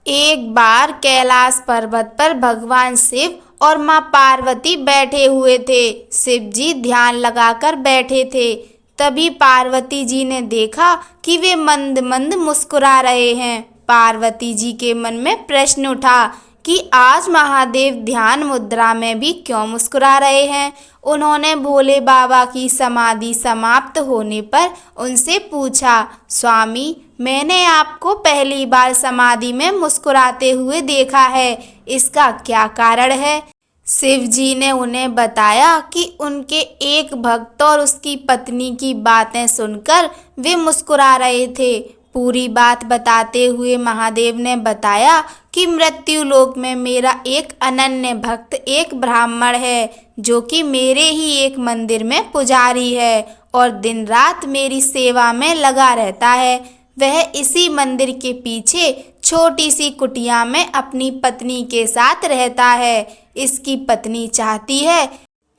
एक बार कैलाश पर्वत पर भगवान शिव और माँ पार्वती बैठे हुए थे। शिव जी ध्यान लगाकर बैठे थे। तभी पार्वती जी ने देखा कि वे मंद मंद मुस्कुरा रहे हैं। पार्वती जी के मन में प्रश्न उठा कि आज महादेव ध्यान मुद्रा में भी क्यों मुस्कुरा रहे हैं। उन्होंने भोले बाबा की समाधि समाप्त होने पर उनसे पूछा, स्वामी, मैंने आपको पहली बार समाधि में मुस्कुराते हुए देखा है, इसका क्या कारण है। शिव जी ने उन्हें बताया कि उनके एक भक्त और उसकी पत्नी की बातें सुनकर वे मुस्कुरा रहे थे। पूरी बात बताते हुए महादेव ने बताया कि मृत्यु लोक में मेरा एक अनन्य भक्त एक ब्राह्मण है, जो कि मेरे ही एक मंदिर में पुजारी है और दिन रात मेरी सेवा में लगा रहता है। वह इसी मंदिर के पीछे छोटी सी कुटिया में अपनी पत्नी के साथ रहता है। इसकी पत्नी चाहती है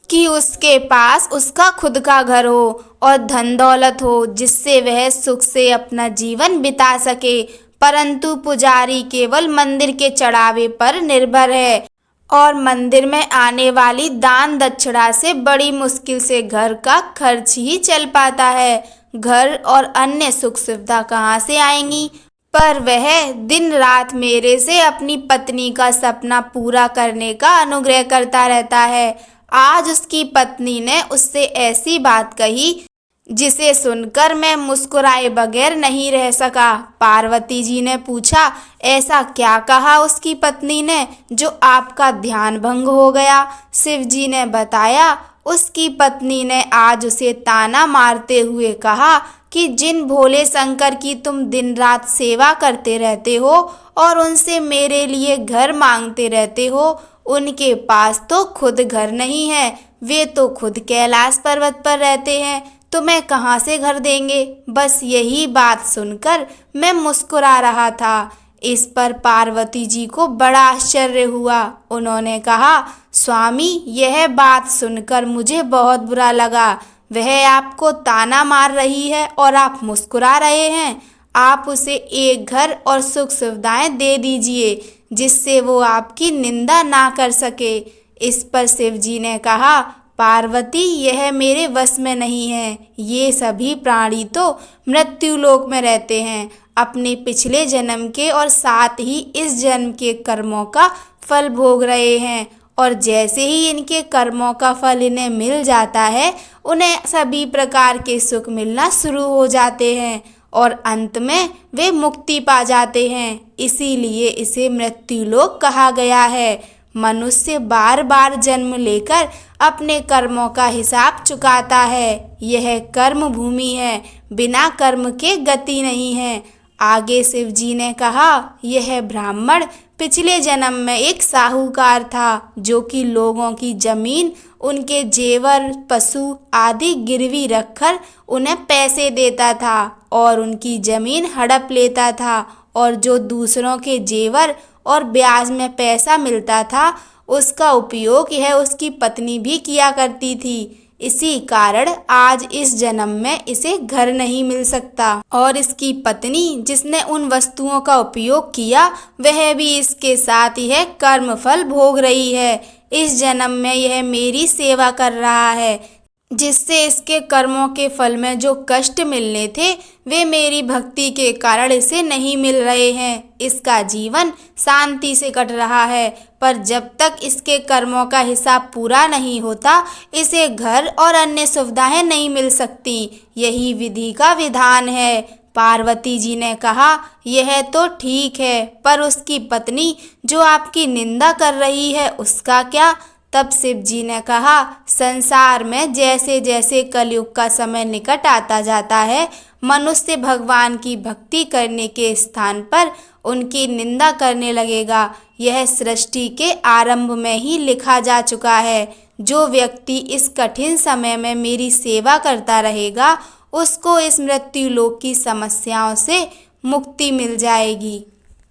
कि उसके पास उसका खुद का घर हो और धन दौलत हो, जिससे वह सुख से अपना जीवन बिता सके, परंतु पुजारी केवल मंदिर के चढ़ावे पर निर्भर है और मंदिर में आने वाली दान दक्षिणा से बड़ी मुश्किल से घर का खर्च ही चल पाता है। घर और अन्य सुख सुविधा कहाँ से आएंगी। पर वह दिन रात मेरे से अपनी पत्नी का सपना पूरा करने का अनुग्रह करता रहता है। आज उसकी पत्नी ने उससे ऐसी बात कही जिसे सुनकर मैं मुस्कुराए बगैर नहीं रह सका। पार्वती जी ने पूछा, ऐसा क्या कहा उसकी पत्नी ने जो आपका ध्यान भंग हो गया। शिव जी ने बताया, उसकी पत्नी ने आज उसे ताना मारते हुए कहा कि जिन भोले शंकर की तुम दिन रात सेवा करते रहते हो और उनसे मेरे लिए घर मांगते रहते हो, उनके पास तो खुद घर नहीं है। वे तो खुद कैलाश पर्वत पर रहते हैं, तुम्हें कहाँ से घर देंगे। बस यही बात सुनकर मैं मुस्कुरा रहा था। इस पर पार्वती जी को बड़ा आश्चर्य हुआ। उन्होंने कहा, स्वामी, यह बात सुनकर मुझे बहुत बुरा लगा। वह आपको ताना मार रही है और आप मुस्कुरा रहे हैं। आप उसे एक घर और सुख सुविधाएं दे दीजिए, जिससे वो आपकी निंदा ना कर सके। इस पर शिव जी ने कहा, पार्वती, यह मेरे वश में नहीं है। ये सभी प्राणी तो मृत्यु लोक में रहते हैं, अपने पिछले जन्म के और साथ ही इस जन्म के कर्मों का फल भोग रहे हैं, और जैसे ही इनके कर्मों का फल इन्हें मिल जाता है, उन्हें सभी प्रकार के सुख मिलना शुरू हो जाते हैं और अंत में वे मुक्ति पा जाते हैं। इसीलिए इसे मृत्यु लोक कहा गया है। मनुष्य बार बार जन्म लेकर अपने कर्मों का हिसाब चुकाता है। यह कर्म भूमि है, बिना कर्म के गति नहीं है। आगे शिव जी ने कहा, यह ब्राह्मण पिछले जन्म में एक साहूकार था, जो कि लोगों की जमीन, उनके जेवर, पशु आदि गिरवी रखकर उन्हें पैसे देता था और उनकी जमीन हड़प लेता था, और जो दूसरों के जेवर और ब्याज में पैसा मिलता था, उसका उपयोग यह उसकी पत्नी भी किया करती थी। इसी कारण आज इस जन्म में इसे घर नहीं मिल सकता और इसकी पत्नी, जिसने उन वस्तुओं का उपयोग किया, वह भी इसके साथ यह कर्म फल भोग रही है। इस जन्म में यह मेरी सेवा कर रहा है, जिससे इसके कर्मों के फल में जो कष्ट मिलने थे, वे मेरी भक्ति के कारण इसे नहीं मिल रहे हैं। इसका जीवन शांति से कट रहा है, पर जब तक इसके कर्मों का हिसाब पूरा नहीं होता, इसे घर और अन्य सुविधाएं नहीं मिल सकती। यही विधि का विधान है। पार्वती जी ने कहा, यह तो ठीक है, पर उसकी पत्नी जो आपकी निंदा कर रही है, उसका क्या। तब शिव जी ने कहा, संसार में जैसे जैसे कलयुग का समय निकट आता जाता है, मनुष्य भगवान की भक्ति करने के स्थान पर उनकी निंदा करने लगेगा। यह सृष्टि के आरंभ में ही लिखा जा चुका है। जो व्यक्ति इस कठिन समय में मेरी सेवा करता रहेगा, उसको इस मृत्यु लोक की समस्याओं से मुक्ति मिल जाएगी।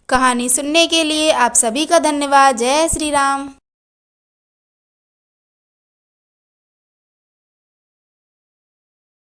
कहानी सुनने के लिए आप सभी का धन्यवाद। जय श्री राम।